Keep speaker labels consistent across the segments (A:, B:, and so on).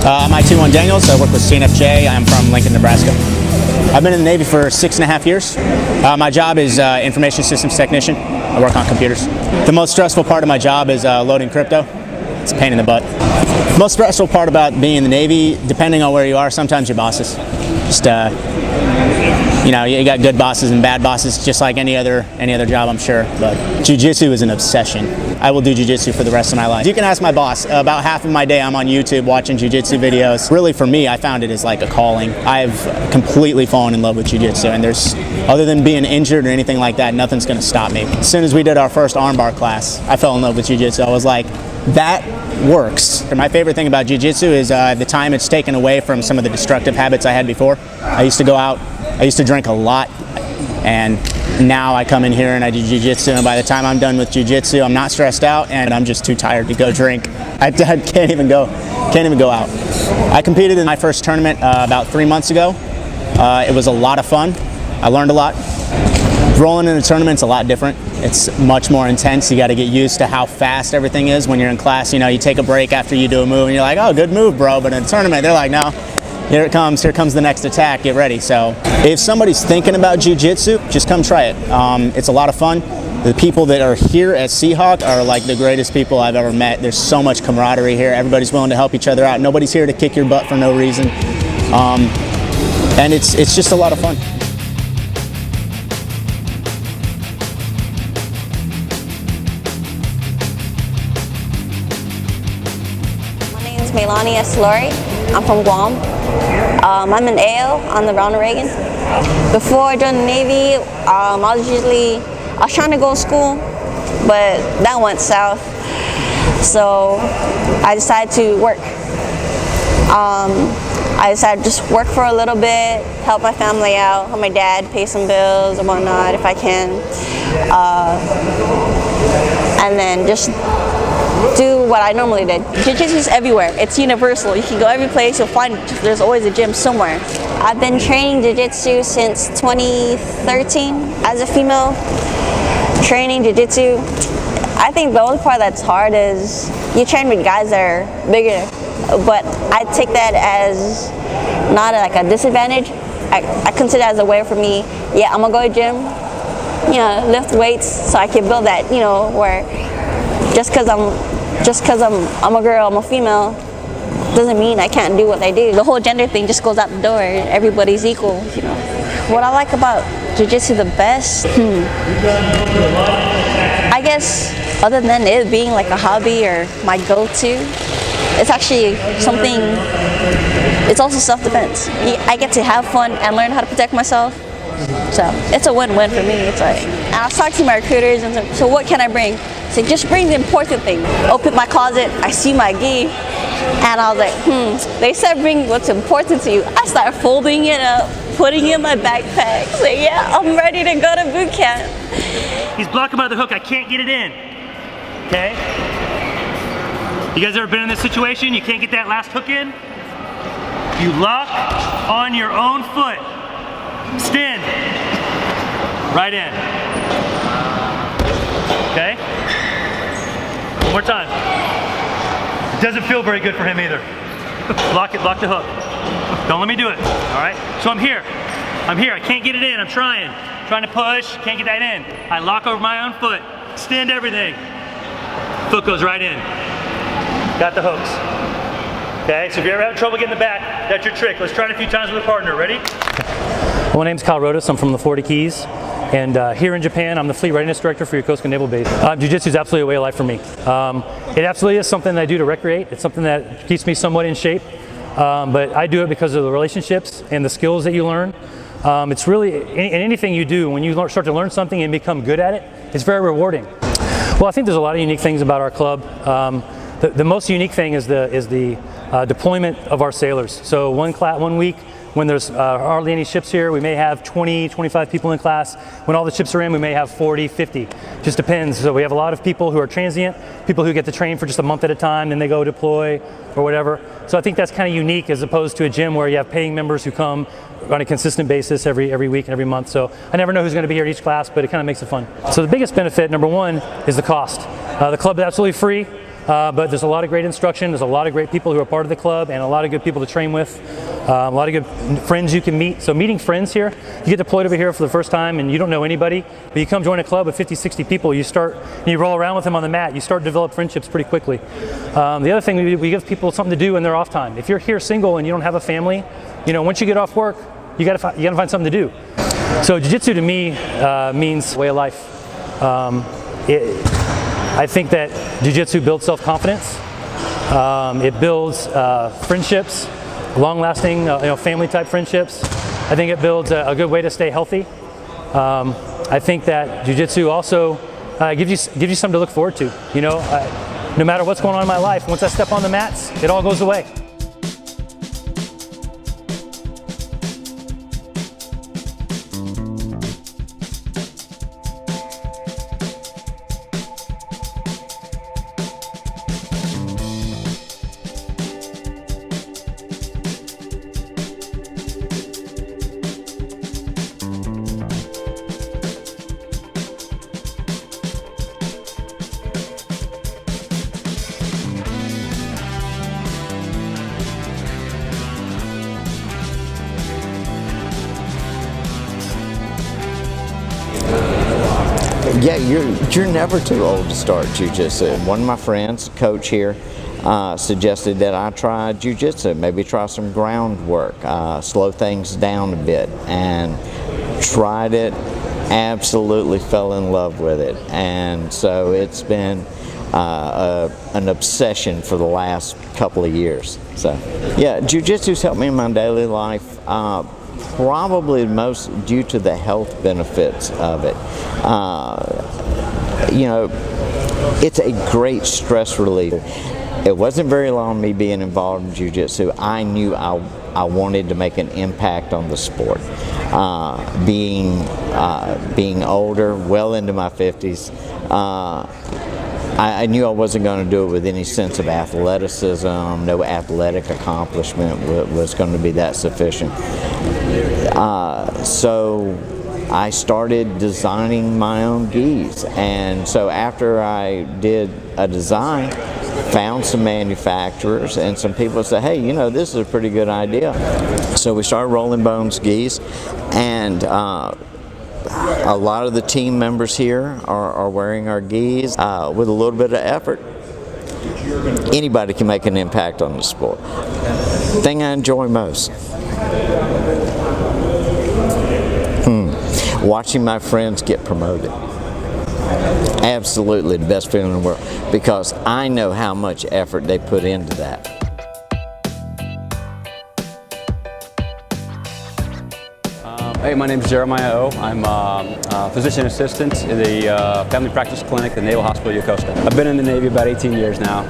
A: I'm IT1 Daniels. I work with CNFJ. I'm from Lincoln, Nebraska. I've been in the Navy for 6.5 years. My job is information systems technician. I work on computers. The most stressful part of my job is loading crypto. It's a pain in the butt. Most stressful part about being in the Navy, depending on where you are, sometimes your bosses. Just you know, you got good bosses and bad bosses, just like any other job, I'm sure. But Jiu-Jitsu is an obsession. I will do Jiu-Jitsu for the rest of my life. You can ask my boss. About half of my day I'm on YouTube watching Jiu-Jitsu videos. Really, for me, I found it as like a calling. I've completely fallen in love with Jiu-Jitsu, and there's, other than being injured or anything like that, nothing's gonna stop me. As soon as we did our first armbar class, I fell in love with Jiu-Jitsu. I was like, that works. And my favorite thing about Jiu-Jitsu is the time it's taken away from some of the destructive habits I had before. I used to go out, I used to drink a lot, and now I come in here and I do Jiu-Jitsu, and by the time I'm done with Jiu-Jitsu, I'm not stressed out and I'm just too tired to go drink. I can't even go out. I competed in my first tournament about 3 months ago. It was a lot of fun. I learned a lot. Rolling in a tournament's a lot different. It's much more intense. You got to get used to how fast everything is when you're in class. You know, you take a break after you do a move and you're like, oh, good move, bro. But in a tournament, they're like, no, here comes the next attack, get ready. So if somebody's thinking about Jiu-Jitsu, just come try it. It's a lot of fun. The people that are here at Seahawk are like the greatest people I've ever met. There's so much camaraderie here. Everybody's willing to help each other out. Nobody's here to kick your butt for no reason. And it's just a lot of fun.
B: Laurie. I'm from Guam. I'm an AO on the Ronald Reagan. Before I joined the Navy, I was trying to go to school, but that went south. So I decided to work. I decided to just work for a little bit, help my family out, help my dad pay some bills and whatnot if I can, and then just do what I normally did. Jiu-Jitsu is everywhere. It's universal. You can go every place, you'll find there's always a gym somewhere. I've been training Jiu-Jitsu since 2013 as a female, training Jiu-Jitsu. I think the only part that's hard is you train with guys that are bigger, but I take that as not like a disadvantage. I consider it as a way for me, yeah, I'm gonna go to the gym, you know, lift weights so I can build that, you know, where just because I'm a girl, I'm a female, doesn't mean I can't do what I do. The whole gender thing just goes out the door. Everybody's equal, you know. What I like about Jiu-Jitsu the best, I guess, other than it being like a hobby or my go-to, it's actually something, it's also self-defense. I get to have fun and learn how to protect myself. So it's a win-win for me. It's like, and I was talking to my recruiters and so what can I bring? So just bring the important thing. Open my closet, I see my gi, and I was like, they said bring what's important to you. I started folding it up, putting it in my backpack. So yeah, I'm ready to go to boot camp.
C: He's blocking by the hook, I can't get it in. Okay? You guys ever been in this situation? You can't get that last hook in? You lock on your own foot. Stand. Right in. Okay? One more time. It doesn't feel very good for him either. Lock it, lock the hook. Don't let me do it, all right? So I'm here, I can't get it in, I'm trying to push, can't get that in. I lock over my own foot, extend everything. Foot goes right in. Got the hooks. Okay, so if you're ever having trouble getting the back, that's your trick. Let's try it a few times with a partner, ready?
D: My name's Kyle Rodas, I'm from the 40 Keys. And here in Japan, I'm the Fleet Readiness Director for Yokosuka Naval Base. Jiu-Jitsu is absolutely a way of life for me. It absolutely is something that I do to recreate. It's something that keeps me somewhat in shape. But I do it because of the relationships and the skills that you learn. It's really, in anything you do, when you start to learn something and become good at it, it's very rewarding. Well, I think there's a lot of unique things about our club. The most unique thing is the deployment of our sailors. So one week, when there's hardly any ships here, we may have 20, 25 people in class. When all the ships are in, we may have 40, 50. Just depends. So we have a lot of people who are transient, people who get to train for just a month at a time, then they go deploy or whatever. So I think that's kind of unique as opposed to a gym where you have paying members who come on a consistent basis every week and every month. So I never know who's going to be here at each class, but it kind of makes it fun. So the biggest benefit, number one, is the cost. The club is absolutely free. but there's a lot of great instruction. There's a lot of great people who are part of the club, and a lot of good people to train with. A lot of good friends you can meet. So meeting friends here, you get deployed over here for the first time and you don't know anybody, but you come join a club with 50, 60 people, you roll around with them on the mat, you start to develop friendships pretty quickly. The other thing, we give people something to do in their off time. If you're here single and you don't have a family, once you get off work, you gotta find something to do. So Jiu-Jitsu to me means way of life. I think that Jiu-Jitsu builds self-confidence. It builds friendships, long-lasting, family-type friendships. I think it builds a good way to stay healthy. I think that Jiu-Jitsu also gives you something to look forward to. No matter what's going on in my life, once I step on the mats, it all goes away.
E: Yeah, you're never too old to start Jiu-Jitsu. One of my friends, a coach here, suggested that I try Jiu-Jitsu, maybe try some groundwork, slow things down a bit, and tried it, absolutely fell in love with it. And so it's been an obsession for the last couple of years. So yeah, Jiu-Jitsu's helped me in my daily life. Probably most due to the health benefits of it. It's a great stress reliever. It wasn't very long me being involved in Jiu-Jitsu. I knew I wanted to make an impact on the sport. Being older, well into my 50s, I knew I wasn't going to do it with any sense of athleticism. No athletic accomplishment was going to be that sufficient. So I started designing my own gis, and so after I did a design, found some manufacturers and some people said, hey, this is a pretty good idea. So we started rolling bones gis, and a lot of the team members here are wearing our gis with a little bit of effort. Anybody can make an impact on the sport. The thing I enjoy most, watching my friends get promoted. Absolutely the best feeling in the world, because I know how much effort they put into that.
F: Hey, my name is Jeremiah O. I'm a physician assistant in the family practice clinic at the Naval Hospital Yokosuka. I've been in the Navy about 18 years now.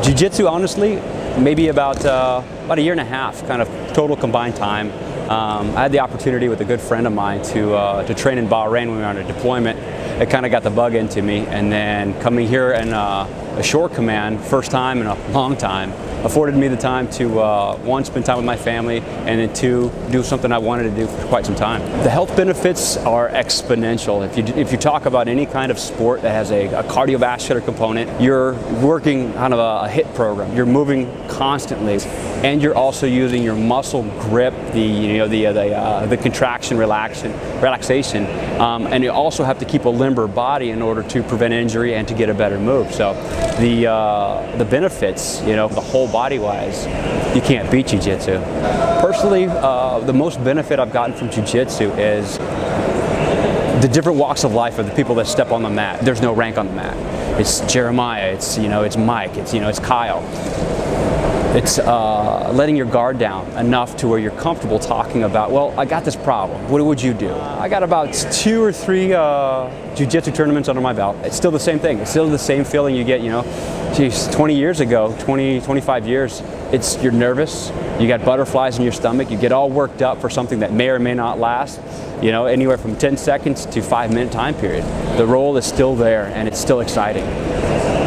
F: Jiu-Jitsu, honestly, maybe about a year and a half, kind of total combined time. I had the opportunity with a good friend of mine to train in Bahrain when we were on a deployment. It kind of got the bug into me, and then coming here in a shore command, first time in a long time, afforded me the time to one, spend time with my family, and then two, do something I wanted to do for quite some time. The health benefits are exponential. If you talk about any kind of sport that has a cardiovascular component, you're working kind of a HIIT program. You're moving constantly, and you're also using your muscle grip, the contraction, relaxation, and you also have to keep a limber body in order to prevent injury and to get a better move. So the benefits, the whole body-wise, you can't beat Jiu-Jitsu. Personally, the most benefit I've gotten from Jiu-Jitsu is the different walks of life of the people that step on the mat. There's no rank on the mat. It's Jeremiah, it's Mike, it's Kyle. It's letting your guard down enough to where you're comfortable talking about, well, I got this problem. What would you do? I got about 2 or 3 Jiu-Jitsu tournaments under my belt. It's still the same thing. It's still the same feeling you get, geez, 20 years ago, 25 years, you're nervous, you got butterflies in your stomach, you get all worked up for something that may or may not last, anywhere from 10 seconds to 5-minute time period. The role is still there and it's still exciting.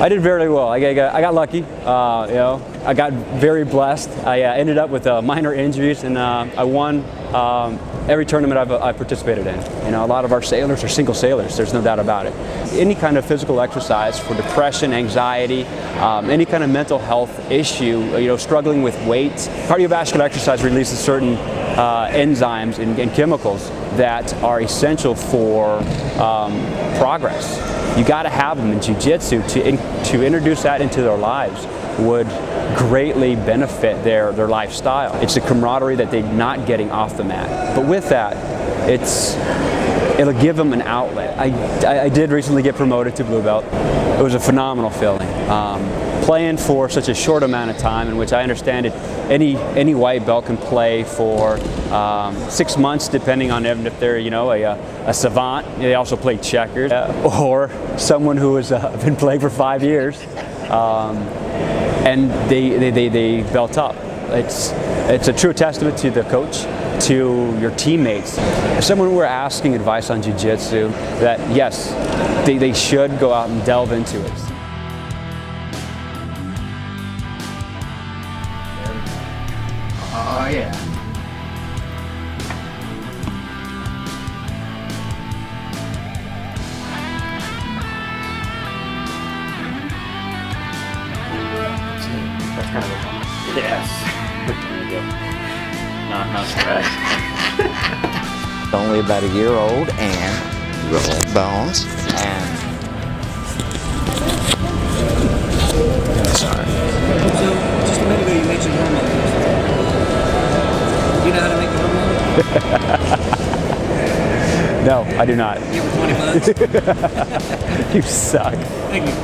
F: I did very well. I got lucky. I got very blessed. I ended up with minor injuries, and I won every tournament I've participated in. You know, a lot of our sailors are single sailors, there's no doubt about it. Any kind of physical exercise for depression, anxiety, any kind of mental health issue, you know, struggling with weight. Cardiovascular exercise releases certain enzymes and chemicals that are essential for progress. You got to have them in jiu-jitsu to introduce that into their lives would greatly benefit their lifestyle. It's a camaraderie that they're not getting off the mat. But with that, it'll give them an outlet. I did recently get promoted to blue belt. It was a phenomenal feeling. Playing for such a short amount of time, in which I understand it, any white belt can play for 6 months, depending on if they're, you know, a savant. They also play checkers, or someone who has been playing for 5 years, and they belt up. It's a true testament to the coach, to your teammates. If someone were asking advice on jiu-jitsu, that yes, they should go out and delve into it.
A: Oh yeah. That's kind of a yes. There you go. Not stressed.
E: Only about a year old and rolling bones and sorry.
G: So, just a minute ago you mentioned hormones. Do you know how to make a hormone?
F: No, I do not.
G: Give her 20 bucks.
F: You suck.
G: Thank you.